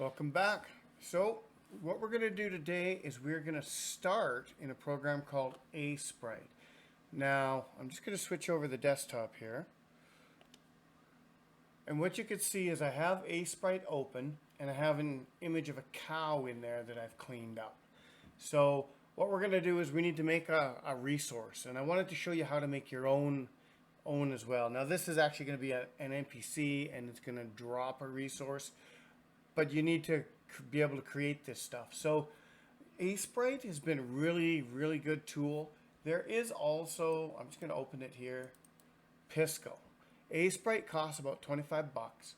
Welcome back. So what we're going to do today is we're going to start in a program called Sprite. Now I'm just going to switch over the desktop here. And what you can see is I have Sprite open and I have an image of a cow in there that I've cleaned up. So what we're going to do is we need to make a resource, and I wanted to show you how to make your own as well. Now this is actually going to be an NPC and it's going to drop a resource, but you need to be able to create this stuff. So Sprite has been a really good tool. There is also, I'm just going to open it here, Pisco. Sprite costs about 25 bucks.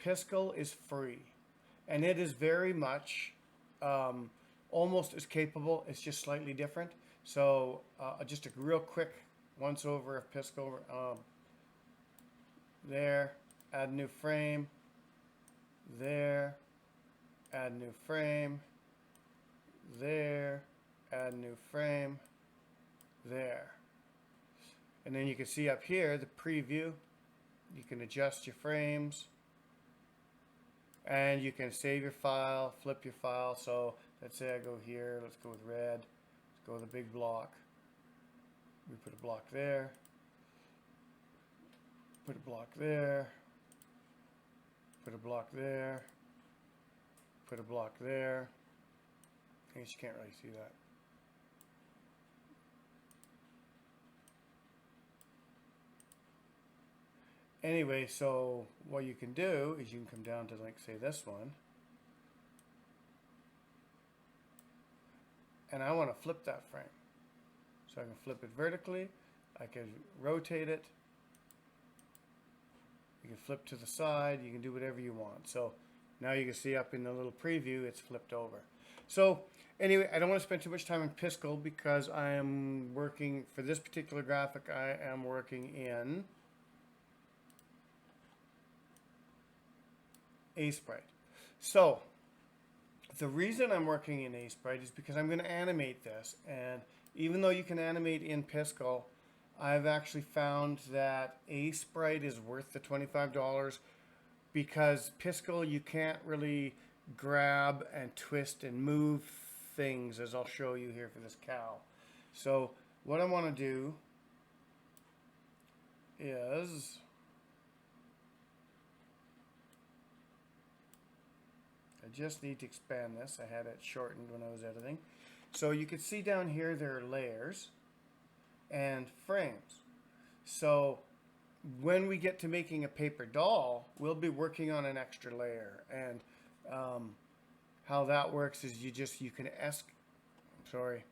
Pisco is free, and it is very much almost as capable. It's just slightly different. So just a real quick once over of Pisco. There, add new frame. There, add new frame. There, add new frame. There. And then you can see up here the preview. You can adjust your frames, and you can save your file, flip your file. So let's say I go here, let's go with red, let's go with a big block. We put a block there, put a block there, put a block there, put a block there. I guess you can't really see that. Anyway, so what you can do is you can come down to, like, say this one, and I want to flip that frame. So I can flip it vertically, I can rotate it, you can flip to the side, you can do whatever you want. So now you can see up in the little preview it's flipped over. So anyway, I don't want to spend too much time in Pisco because I am working, for this particular graphic, I am working in Sprite. So the reason I'm working in Sprite is because I'm going to animate this, and even though you can animate in Pisco, I've actually found that Sprite is worth the $25 because Pisco you can't really grab and twist and move things, as I'll show you here for this cow. So what I want to do is I just need to expand this. I had it shortened when I was editing. So you can see down here there are layers and frames. So when we get to making a paper doll, we'll be working on an extra layer. And how that works is you can export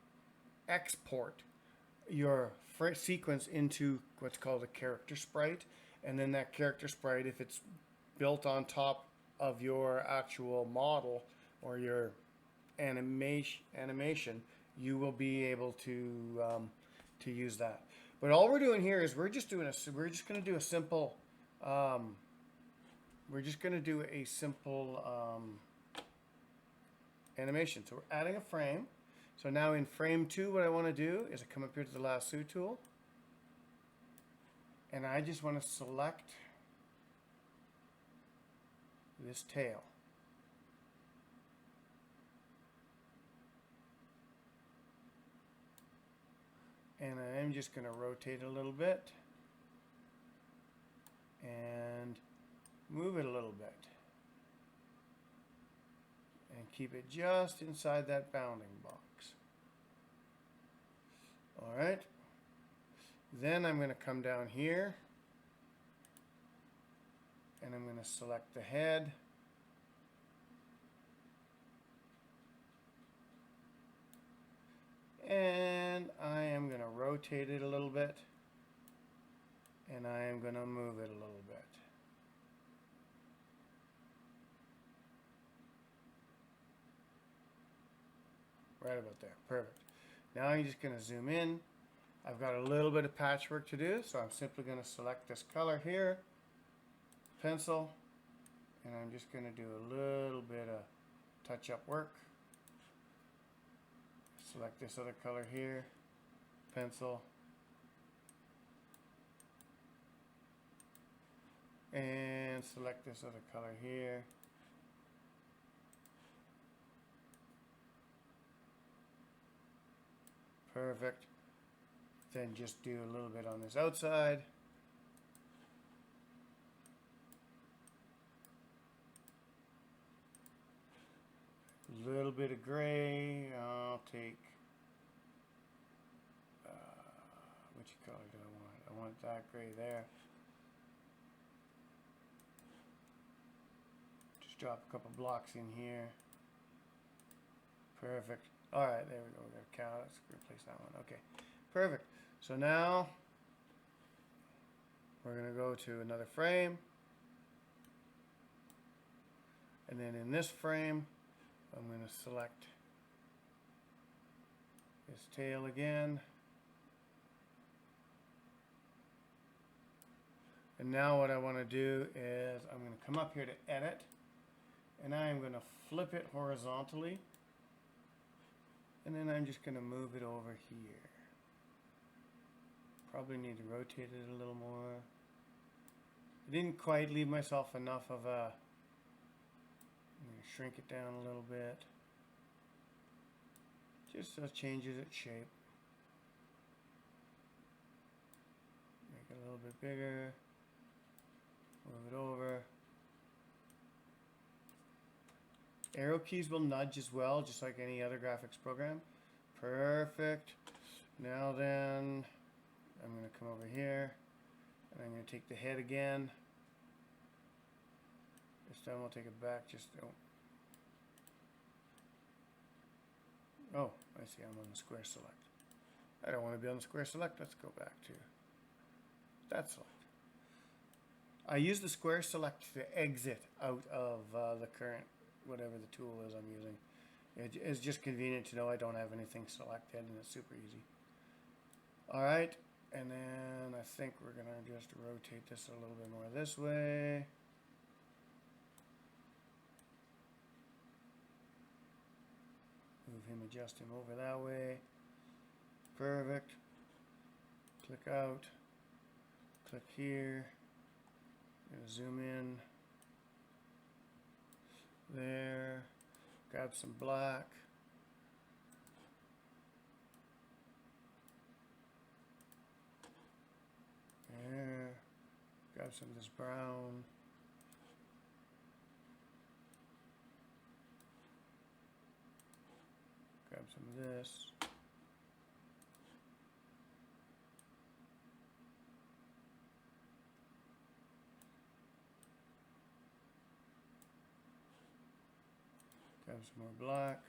your sequence into what's called a character sprite, and then that character sprite, if it's built on top of your actual model or your animation, you will be able to use that. But all we're doing here is we're just going to do a simple animation. So we're adding a frame. So now in frame 2, what I want to do is I come up here to the lasso tool, and I just want to select this tail. And I'm just going to rotate a little bit and move it a little bit and keep it just inside that bounding box. Alright, then I'm going to come down here and I'm going to select the head. And I am going to rotate it a little bit, and I am going to move it a little bit. Right about there. Perfect. Now I'm just going to zoom in. I've got a little bit of patchwork to do, so I'm simply going to select this color here, pencil, and I'm just going to do a little bit of touch-up work. Select this other color here, pencil, and select this other color here, Perfect. Then just do a little bit on this outside. A little bit of gray. I'll take, which color do I want? I want that gray there. Just drop a couple blocks in here. Perfect. All right, there we go. We got a cow. Let's replace that one. Okay, perfect. So now we're going to go to another frame. And then in this frame, I'm going to select this tail again. And now what I want to do is I'm going to come up here to edit, and I'm going to flip it horizontally, and then I'm just going to move it over here. Probably need to rotate it a little more. I didn't quite leave myself enough of a, I'm going to shrink it down a little bit, just so it changes its shape. Make it a little bit bigger. Move it over. Arrow keys will nudge as well, just like any other graphics program. Perfect. Now then, I'm going to come over here, and I'm going to take the head again. This time I'll take it back, just don't. Oh, I see, I'm on the square select. I don't want to be on the square select. Let's go back to that select. I use the square select to exit out of the current, whatever the tool is I'm using. It's just convenient to know I don't have anything selected, and it's super easy. All right, and then I think we're going to just rotate this a little bit more this way. Move him, adjust him over that way. Perfect. Click out. Click here. I'm going to zoom in. There. Grab some black. There. Grab some of this brown. Grab some of this. Grab some more black.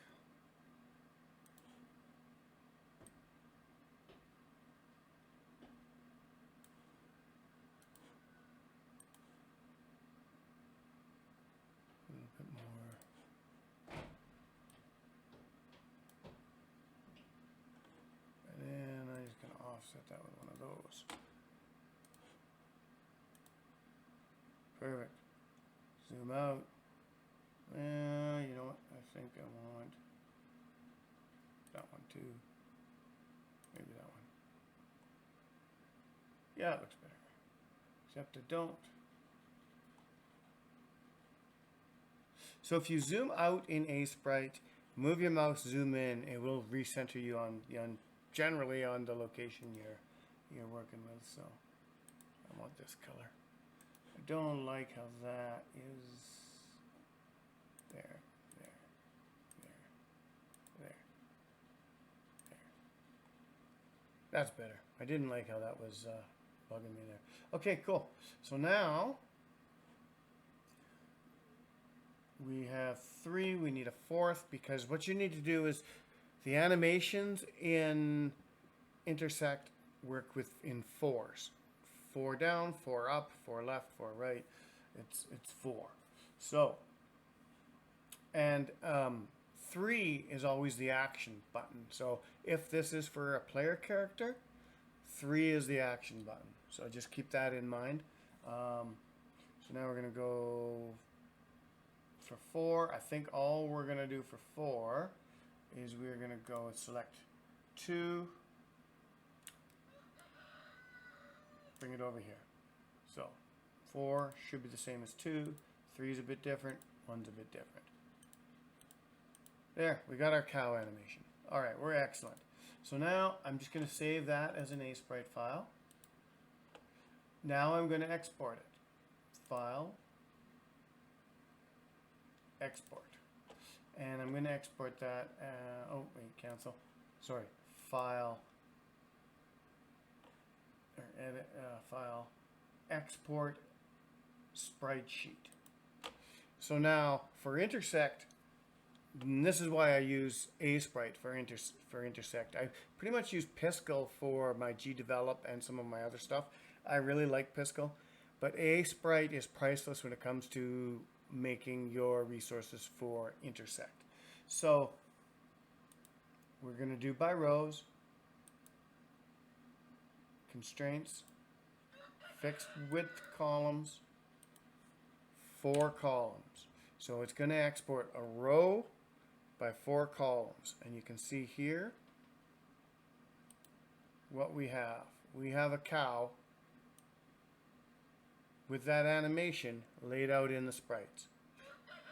A little bit more. And then I'm just going to offset that with one of those. Perfect. Zoom out. Well, you know what? I think I want that one too. Maybe that one. Yeah, it looks better. Except I don't. So if you zoom out in A-Sprite, move your mouse, zoom in, it will recenter you on generally on the location you're working with. So I want this color. I don't like how that is. There, there, there, there, there. That's better. I didn't like how that was bugging me there. Okay, cool. So now we have 3. We need a 4th, because what you need to do is the animations in Intersect work in 4s. 4 down, 4 up, 4 left, 4 right. It's 4. So. And 3 is always the action button. So if this is for a player character, 3 is the action button. So just keep that in mind. So now we're going to go for 4. I think all we're going to do for 4 is we're going to go and select 2. Bring it over here. So 4 should be the same as 2. 3 is a bit different. 1's a bit different. There, we got our cow animation. All right, we're excellent. So now I'm just going to save that as an A-Sprite file. Now I'm going to export it. File, export. And I'm going to export that, oh wait, cancel. Sorry, file, or edit, file, export sprite sheet. So now for intersect, and this is why I use A-Sprite for intersect. I pretty much use Piskel for my gdevelop and some of my other stuff. I really like Piskel, but A-Sprite is priceless when it comes to making your resources for intersect. So we're going to do by rows, constraints, fixed width columns, 4 columns. So it's going to export a row by 4 columns. And you can see here what we have. We have a cow with that animation laid out in the sprites.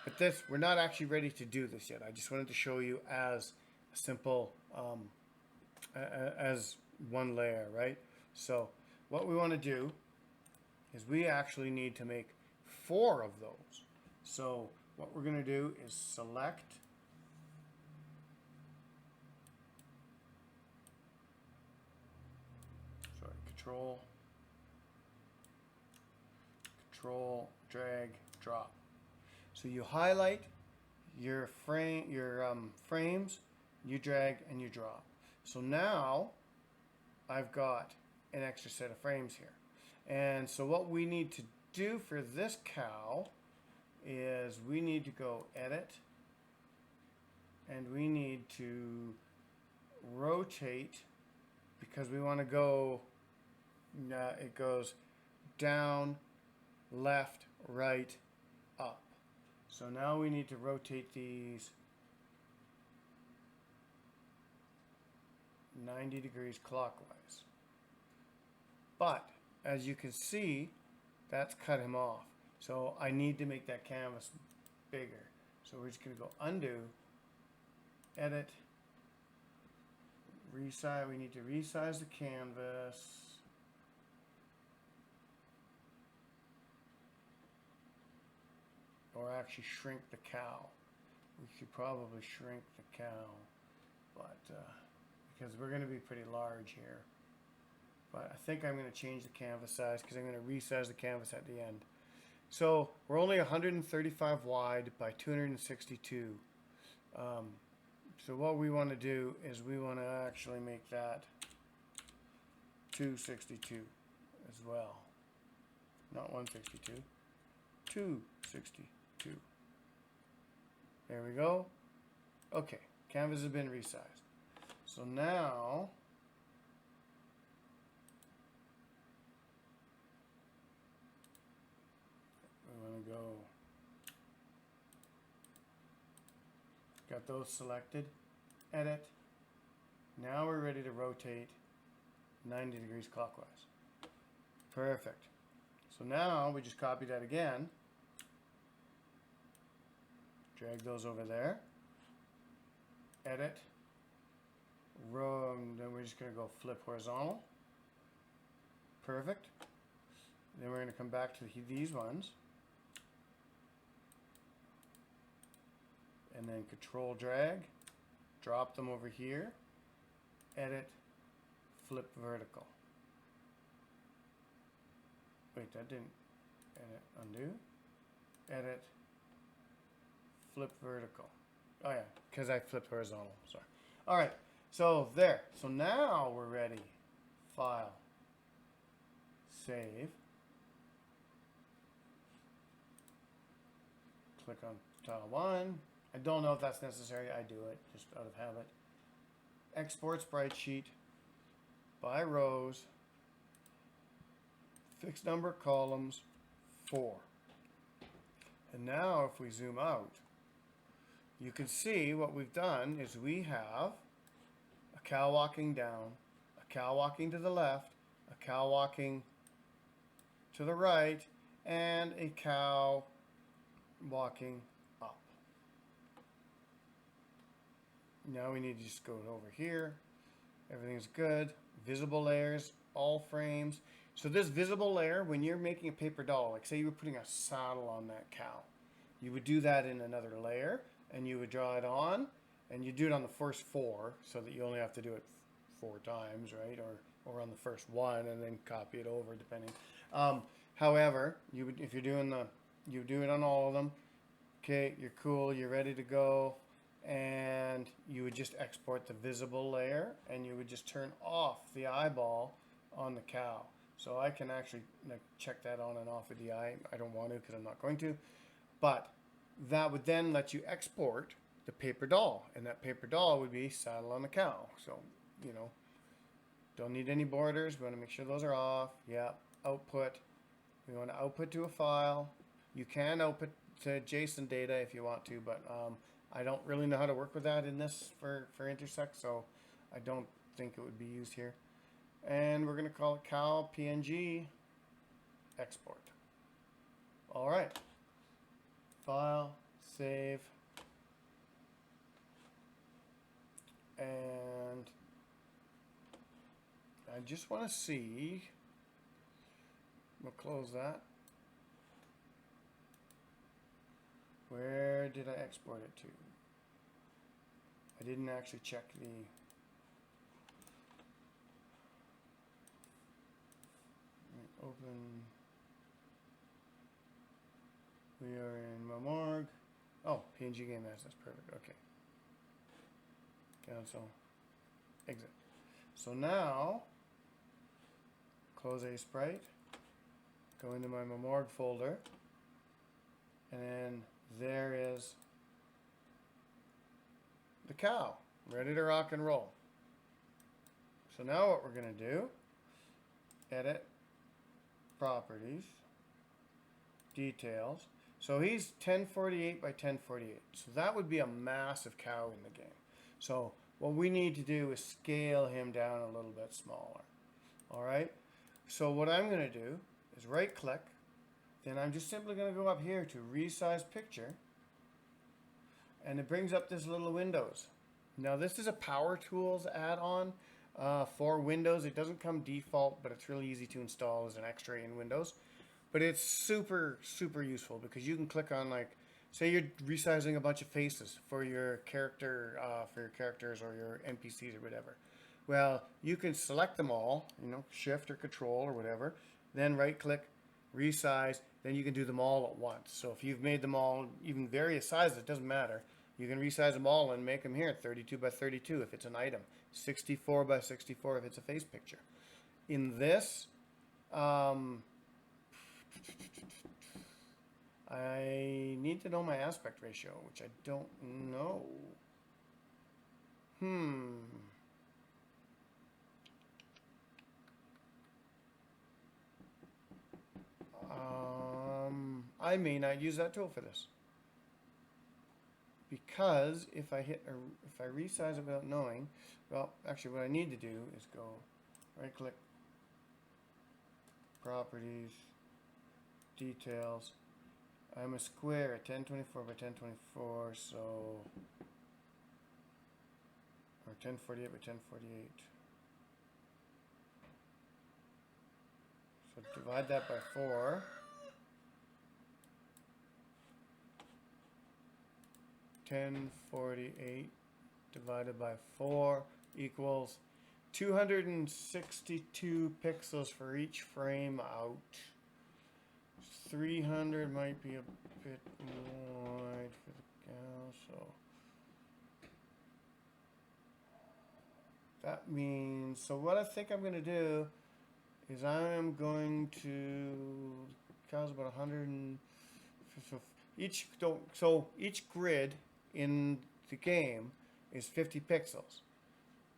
But this, we're not actually ready to do this yet. I just wanted to show you as a simple, as one layer, right? So what we want to do is we actually need to make 4 of those. So what we're going to do is select control, drag, drop. So you highlight your frames, you drag and you drop. So now I've got an extra set of frames here. And so what we need to do for this cow is we need to go edit, and we need to rotate, because we want to go, it goes down, left, right, up. So now we need to rotate these 90 degrees clockwise. But as you can see, that's cut him off. So I need to make that canvas bigger. So we're just going to go undo, edit, resize. We need to resize the canvas. Or actually shrink the cow. We should probably shrink the cow, but because we're going to be pretty large here. But I think I'm going to change the canvas size because I'm going to resize the canvas at the end. So we're only 135 wide by 262. So what we want to do is we want to actually make that 262 as well. Not 162, 262. There we go. Okay, canvas has been resized. So now we want to go, got those selected, edit. Now we're ready to rotate 90 degrees clockwise. Perfect. So now we just copy that again, drag those over there, edit, row, and then we're just going to go flip horizontal. Perfect. Then we're going to come back to these ones, and then control drag, drop them over here, edit, flip vertical. Wait, that didn't, edit, undo, edit, flip vertical. Oh yeah, because I flipped horizontal, sorry. All right, so there. So now we're ready. File, save, click on tile 1. I don't know if that's necessary, I do it just out of habit. Export sprite sheet by rows, fixed number of columns, 4. And now if we zoom out, you can see what we've done is we have a cow walking down, a cow walking to the left, a cow walking to the right, and a cow walking up. Now we need to just go over here Everything's good. Visible layers, all frames. So this visible layer, when you're making a paper doll, like say you were putting a saddle on that cow, you would do that in another layer, and you would draw it on, and you do it on the first 4, so that you only have to do it 4 times, right? Or on the first 1, and then copy it over, depending. However, you would, if you're doing you do it on all of them. Okay, you're cool, you're ready to go, and you would just export the visible layer, and you would just turn off the eyeball on the cow. So I can actually check that on and off with the eye. I don't want to because I'm not going to, but that would then let you export the paper doll, and that paper doll would be saddle on the cow. So, you know, don't need any borders. We want to make sure those are off. Yeah, output. We want to output to a file. You can output to JSON data if you want to, but I don't really know how to work with that in this for Intersect, so I don't think it would be used here. And we're going to call it cow PNG export. All right. File, save, and I just want to see. We'll close that. Where did I export it to? I didn't actually check the open. We are in mmorpg. Oh, PNG game as that's perfect. Okay. Cancel. Exit. So now, close a sprite. Go into my mmorpg folder, and then there is the cow, ready to rock and roll. So now what we're going to do, edit, properties, details. So he's 1048 by 1048. So that would be a massive cow in the game. So what we need to do is scale him down a little bit smaller. All right. So what I'm going to do is right click. Then I'm just simply going to go up here to resize picture. And it brings up this little windows. Now this is a Power Tools add-on for Windows. It doesn't come default, but it's really easy to install as an extra in Windows. But it's super, super useful because you can click on, like, say you're resizing a bunch of faces for your character, for your characters or your NPCs or whatever. Well, you can select them all, you know, Shift or Control or whatever, then right click, resize, then you can do them all at once. So if you've made them all even various sizes, it doesn't matter. You can resize them all and make them here 32 by 32 if it's an item, 64 by 64 if it's a face picture. In this, I need to know my aspect ratio, which I don't know. I may not use that tool for this. Because if I resize it without knowing, well, actually what I need to do is go right click, properties, details. I'm a square at 1024 by 1024, so, or 1048 by 1048. So divide that by 4. 1048 divided by 4 equals 262 pixels for each frame out. 300 might be a bit wide for the cow, so that means, so what I think I'm going to do is I am going to, cow's about 100 and, so each grid in the game is 50 pixels.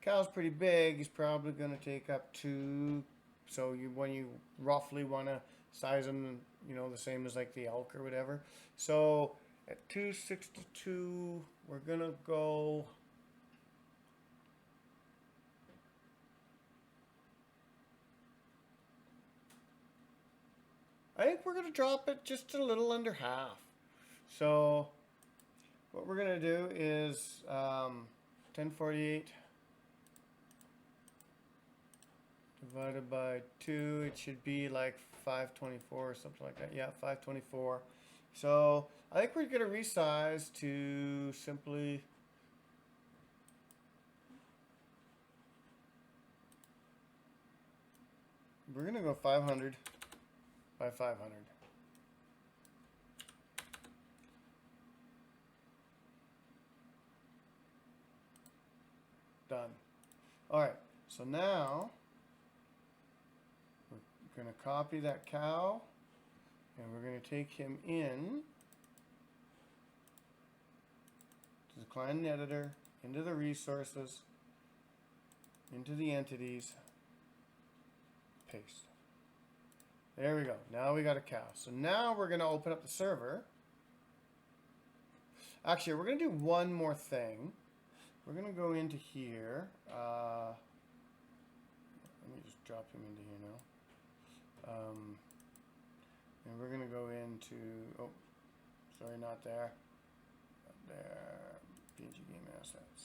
Cow's pretty big. He's probably going to take up 2. So when you roughly want to size him, you know, the same as like the elk or whatever. So at 262, we're going to go. I think we're going to drop it just a little under half. So what we're going to do is 1048 divided by 2, it should be like 524 or something like that. Yeah, 524. So I think we're going to resize to simply we're going to go 500 by 500. Done. All right, so now we're going to copy that cow and we're going to take him in to the client editor, into the resources, into the entities, paste. There we go. Now we got a cow. So now we're going to open up the server. Actually, we're going to do one more thing. We're going to go into here. Let me just drop him into here now. And we're going to go into, oh, sorry, not there. Not there. PNG game assets.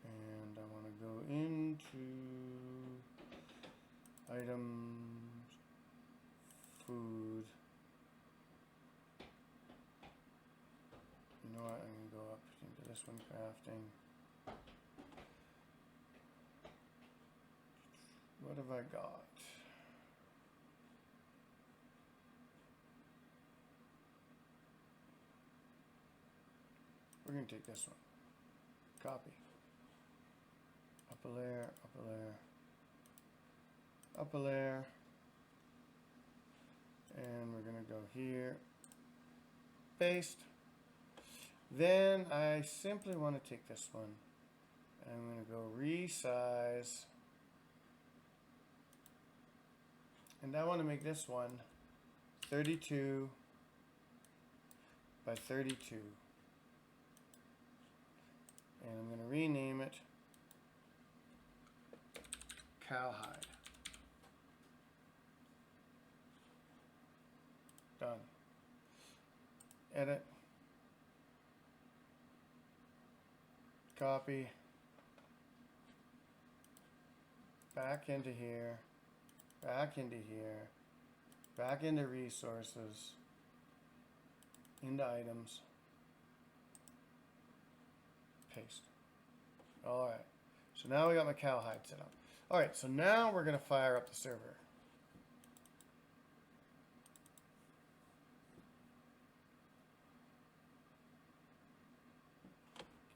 And I want to go into items, food. You know what? I'm going to go up into this one, crafting. What have I got? We're going to take this one. Copy. Up a layer, up a layer, up a layer. And we're going to go here. Paste. Then I simply want to take this one. I'm going to go resize. And I want to make this one 32 by 32. And I'm going to rename it Cowhide. Done. Edit. Copy. Back into here. Back into here. Back into resources. Into items. Paste. Alright. So now we got my cowhide set up. Alright, so now we're going to fire up the server.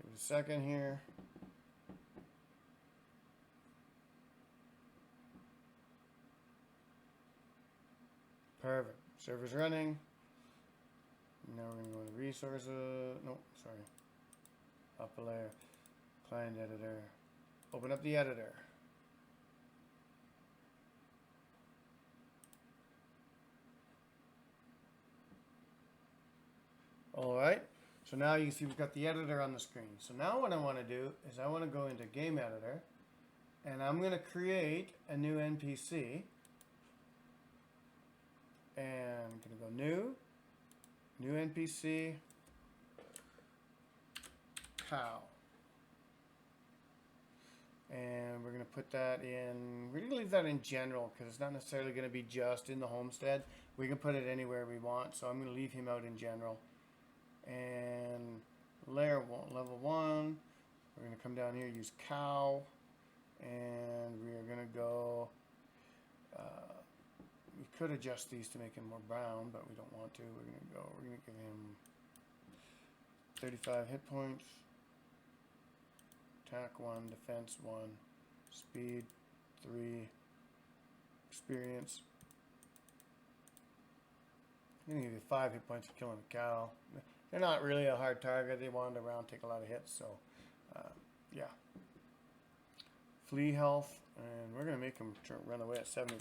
Give it a second here. Perfect. Server's running. Now we're going to go into resources. No, sorry. Up a layer. Client editor. Open up the editor. Alright. So now you can see we've got the editor on the screen. So now what I want to do is I want to go into game editor and I'm going to create a new NPC. And I'm going to go new NPC, cow. And we're going to put that in, we're going to leave that in general because it's not necessarily going to be just in the homestead. We can put it anywhere we want, so I'm going to leave him out in general. And layer one, level 1, we're going to come down here, use cow, and we're going to go, we could adjust these to make him more brown, but we don't want to. We're going to give him 35 hit points, attack 1, defense 1, speed 3, experience. I'm going to give you 5 hit points for killing a cow. They're not really a hard target. They wander around, take a lot of hits, so yeah. Flea health, and we're going to make him run away at 70%.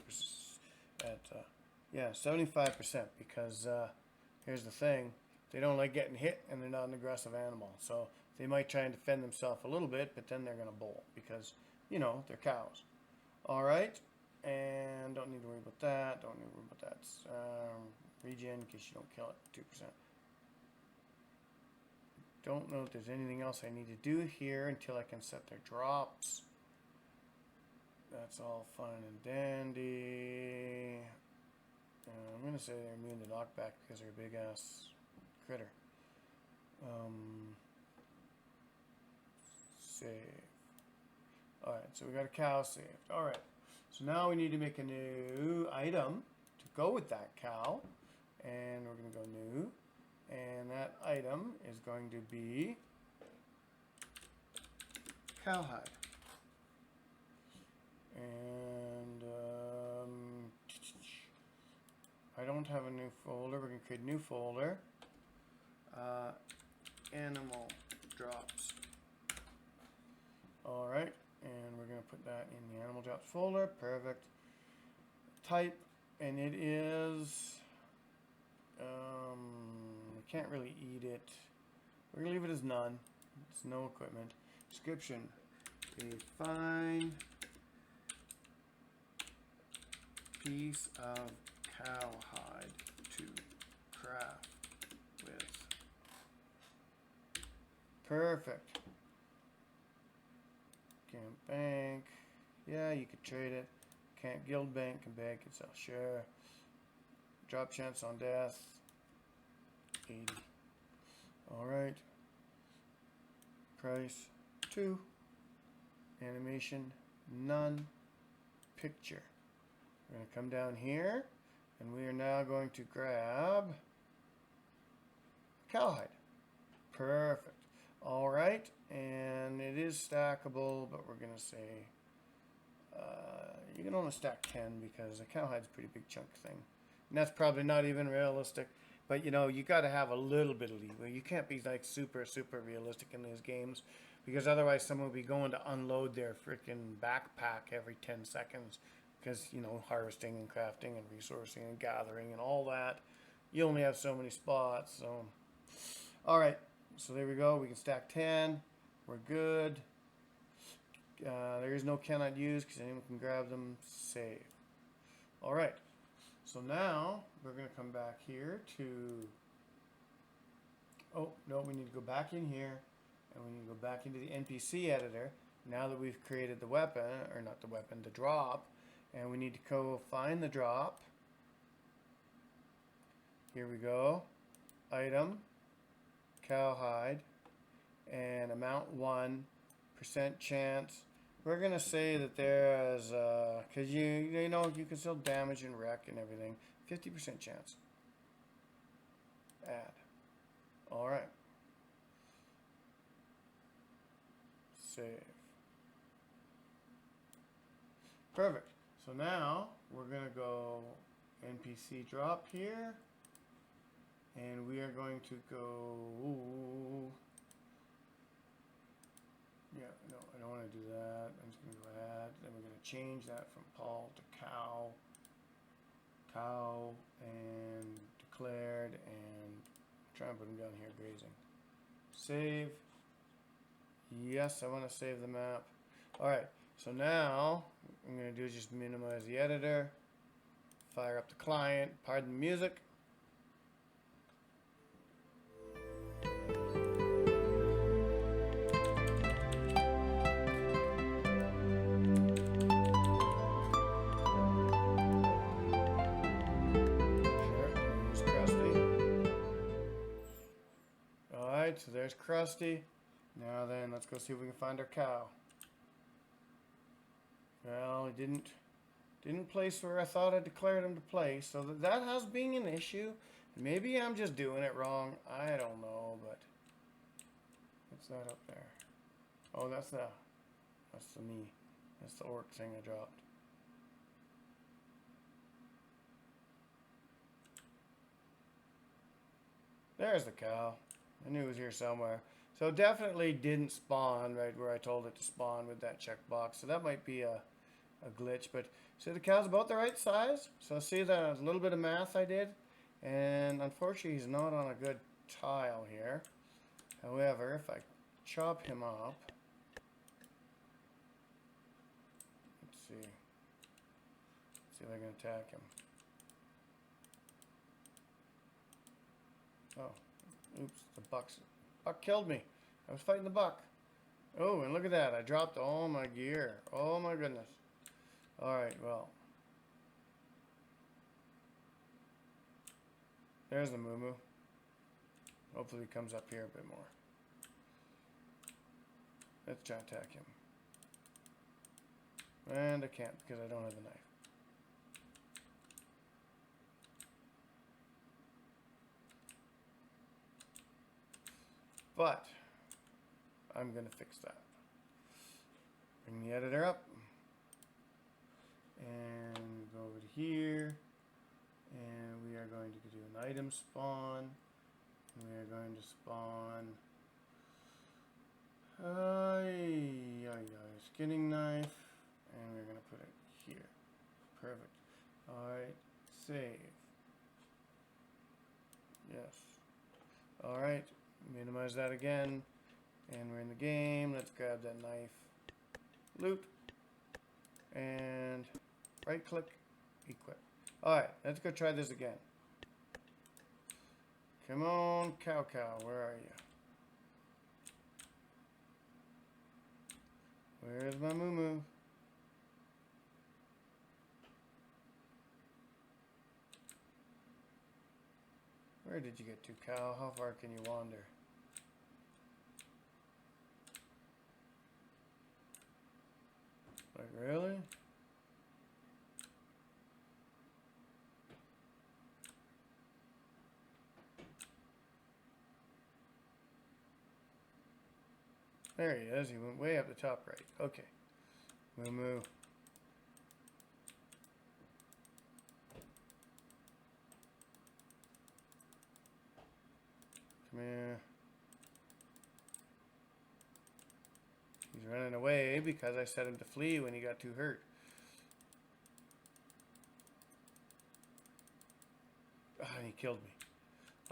Yeah, 75%, because here's the thing, they don't like getting hit and they're not an aggressive animal, so they might try and defend themselves a little bit, but then they're going to bolt because, you know, they're cows. Alright, and don't need to worry about that, don't need to worry about that. Regen in case you don't kill it, 2%. don't know if there's anything else I need to do here until I can set their drops. That's all fun and dandy. I'm going to say they're immune to knockback because they're a big ass critter. Save. Alright, so we got a cow saved. Alright, so now we need to make a new item to go with that cow. And we're going to go new. And that item is going to be cowhide. And I don't have a new folder. We're going to create a new folder. Animal drops. Alright, and we're going to put that in the animal drops folder. Perfect. Type, and it is, we can't really eat it. We're going to leave it as none. It's no equipment. Description, a fine piece of cowhide to craft with. Perfect. Can't bank. Yeah, you could trade it. Can't guild bank, can bank and sell. Sure. Drop chance on death. 80. Alright. Price 2. Animation none. Picture. We're going to come down here and we are now going to grab cowhide. Perfect. Alright, and it is stackable, but we're going to say you can only stack 10 because a cowhide's a pretty big chunk thing. And that's probably not even realistic, but you know, you got to have a little bit of leeway. You can't be like super realistic in these games because otherwise someone will be going to unload their freaking backpack every 10 seconds because, you know, harvesting and crafting and resourcing and gathering and all that. You only have so many spots, so. Alright, so there we go. We can stack 10. We're good. There is no cannot use because anyone can grab them. Save. Alright, so now we're going to come back here to, oh no, we need to go back in here and we need to go back into the NPC editor now that we've created the weapon, or not the weapon, the drop, and we need to go find the drop. Here we go. Item, cowhide, and amount 1, % chance. We're gonna say that there's because you know you can still damage and wreck and everything. 50% chance. Add. All right. Save. Perfect. So now we're gonna go NPC drop here, and we are going to go. Yeah, no, I don't want to do that. I'm just going to go add. Then we're going to change that from Paul to cow. Cow and declared, and try and put them down here grazing. Save. Yes, I want to save the map. Alright, so now what I'm going to do is just minimize the editor. Fire up the client. Pardon the music. So there's Krusty. Now then, let's go see if we can find our cow. Well, it didn't place where I thought I declared him to place, so that has been an issue. Maybe I'm just doing it wrong. I don't know, but what's that up there? Oh, that's the knee. That's the orc thing I dropped. There's the cow. I knew it was here somewhere. So definitely didn't spawn right where I told it to spawn with that checkbox. So that might be a glitch. But see, the cow's about the right size. So see that a little bit of math I did. And unfortunately, he's not on a good tile here. However, if I chop him up. Let's see. Let's see if I can attack him. Oh. Oops, the Buck killed me. I was fighting the buck. Oh, and look at that. I dropped all my gear. Oh my goodness. Alright, well. There's the moo. Hopefully he comes up here a bit more. Let's try to attack him. And I can't because I don't have a knife. But I'm going to fix that. Bring the editor up. And go over to here. And we are going to do an item spawn. We are going to spawn skinning knife, and we're going to put it here. Perfect. Alright, save. Yes. Alright, minimize that again, and we're in the game. Let's grab that knife. Loot. And right click, equip. Alright, let's go try this again. Come on, cow, where are you? Where's my moo? Where did you get to, cow? How far can you wander? Like, really? There he is. He went way up the top right. Okay. Moo. Come here. He's running away because I set him to flee when he got too hurt. Ah, he killed me.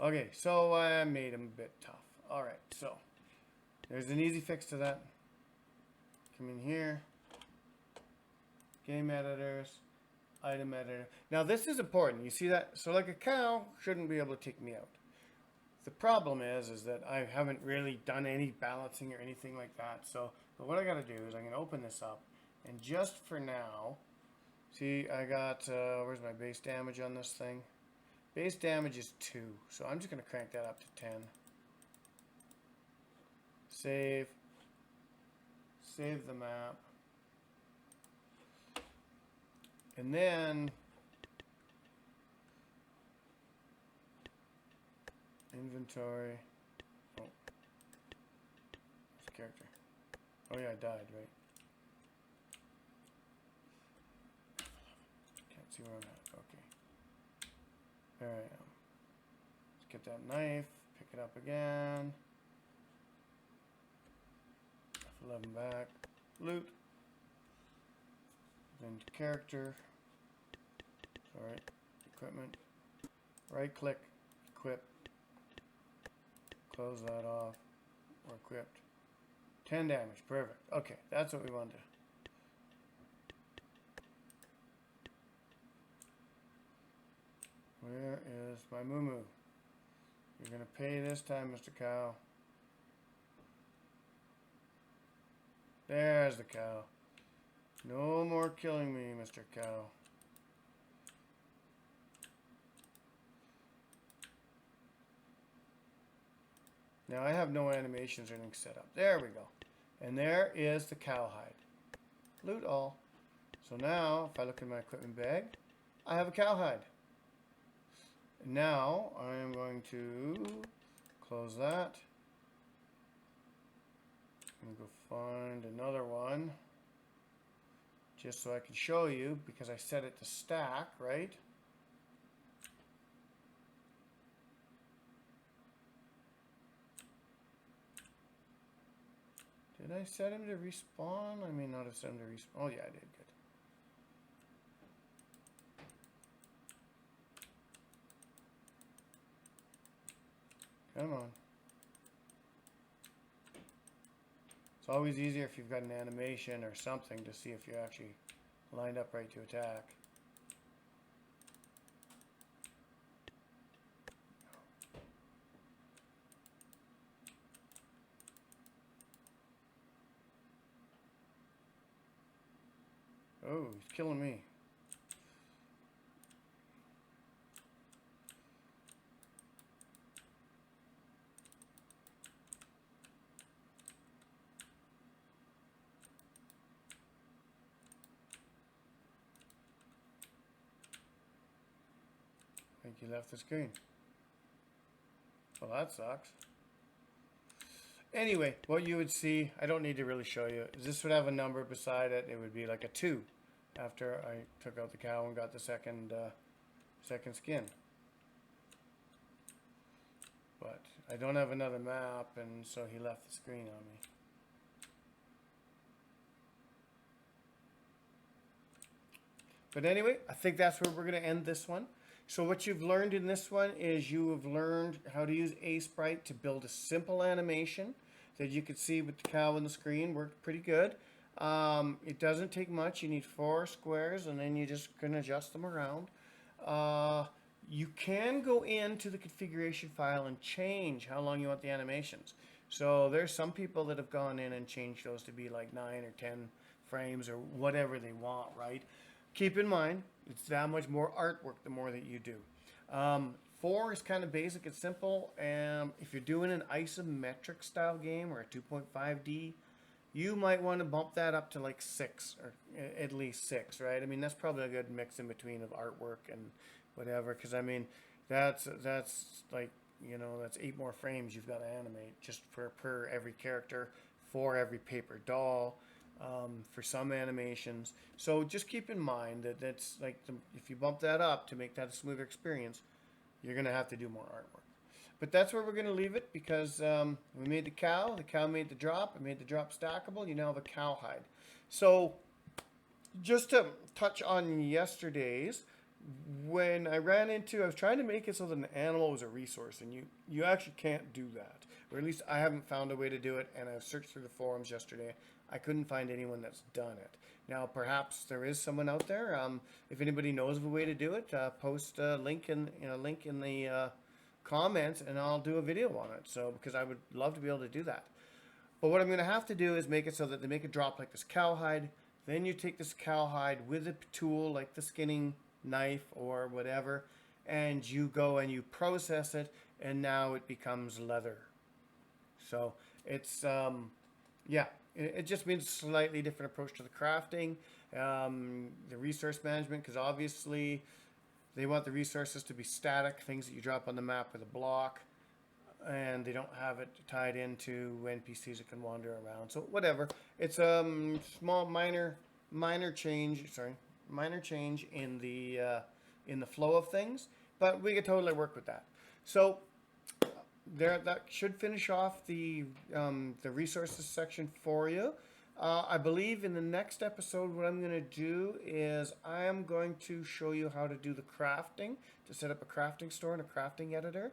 Okay, so I made him a bit tough. Alright, so there's an easy fix to that. Come in here. Game editors. Item editor. Now this is important. You see that? So like a cow shouldn't be able to take me out. The problem is that I haven't really done any balancing or anything like that. So but what I got to do is I'm going to open this up. And just for now, see I got, where's my base damage on this thing? Base damage is 2. So I'm just going to crank that up to 10. Save. Save the map. And then inventory. Oh. What's the character? Oh yeah, I died, right? Can't see where I'm at. Okay. There I am. Let's get that knife, pick it up again. F11 back. Loot. Then to character. Alright. Equipment. Right click. Equip. Close that off. We're equipped. 10 damage. Perfect. Okay, that's what we want to do. Where is my moo? You're going to pay this time, Mr. Cow. There's the cow. No more killing me, Mr. Cow. Now I have no animations or anything set up. There we go. And there is the cowhide. Loot all. So now, if I look in my equipment bag, I have a cowhide. Now, I am going to close that. I'm going to go find another one. Just so I can show you, because I set it to stack, right? Did I set him to respawn? I may not have set him to respawn. Oh yeah, I did. Good. Come on. It's always easier if you've got an animation or something to see if you're actually lined up right to attack. Oh, he's killing me. I think he left the screen. Well, that sucks. Anyway, what you would see, I don't need to really show you, is this would have a number beside it. It would be like a 2 after I took out the cow and got the second skin. But I don't have another map, and so he left the screen on me. But anyway, I think that's where we're going to end this one. So what you've learned in this one is you have learned how to use Sprite to build a simple animation that you could see with the cow on the screen. Worked pretty good. It doesn't take much. You need 4 squares, and then you just can adjust them around. You can go into the configuration file and change how long you want the animations. So there's some people that have gone in and changed those to be like 9 or 10 frames or whatever they want, right? Keep in mind, it's that much more artwork the more that you do. 4 is kind of basic and simple. If you're doing an isometric style game or a 2.5D, you might want to bump that up to like 6 or at least 6, right? I mean, that's probably a good mix in between of artwork and whatever, because I mean, that's like, you know, that's 8 more frames you've got to animate just per every character, for every paper doll. For some animations. So just keep in mind that that's like, if you bump that up to make that a smoother experience, you're going to have to do more artwork. But that's where we're going to leave it, because we made the cow made the drop, it made the drop stackable, you now have a cowhide. So just to touch on yesterday's, when I was trying to make it so that an animal was a resource, and you actually can't do that. Or at least I haven't found a way to do it, and I searched through the forums yesterday. I couldn't find anyone that's done it. Now, perhaps there is someone out there. If anybody knows of a way to do it, post a link in the comments, and I'll do a video on it. So, because I would love to be able to do that. But what I'm going to have to do is make it so that they make a drop like this cowhide. Then you take this cowhide with a tool like the skinning knife or whatever, and you go and you process it, and now it becomes leather. So it's yeah, it just means a slightly different approach to the crafting, the resource management, because obviously they want the resources to be static, things that you drop on the map with a block, and they don't have it tied into NPCs that can wander around. So whatever, it's small minor change in the flow of things, but we could totally work with that. So that should finish off the resources section for you. I believe in the next episode what I'm going to do is I am going to show you how to do the crafting, to set up a crafting store and a crafting editor.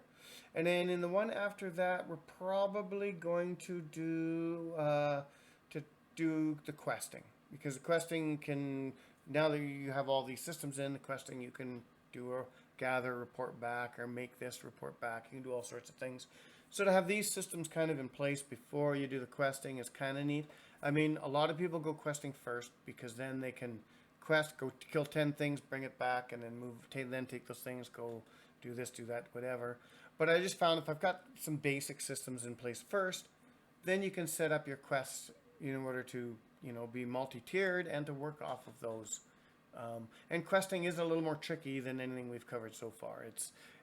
And then in the one after that, we're probably going to do the questing, because the questing can, now that you have all these systems in the questing, you can do a gather, report back, or make this report back. You can do all sorts of things. So to have these systems kind of in place before you do the questing is kind of neat. I mean, a lot of people go questing first, because then they can quest, go kill 10 things, bring it back, and then then take those things, go do this, do that, whatever. But I just found if I've got some basic systems in place first, then you can set up your quests in order to, be multi-tiered and to work off of those. And questing is a little more tricky than anything we've covered so far.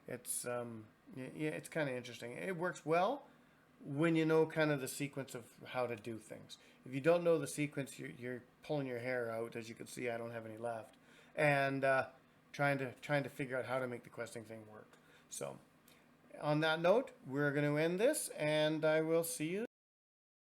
It's kind of interesting. It works well when you know kind of the sequence of how to do things. If you don't know the sequence, you're pulling your hair out. As you can see, I don't have any left, and trying to figure out how to make the questing thing work. So, on that note, we're going to end this, and I will see you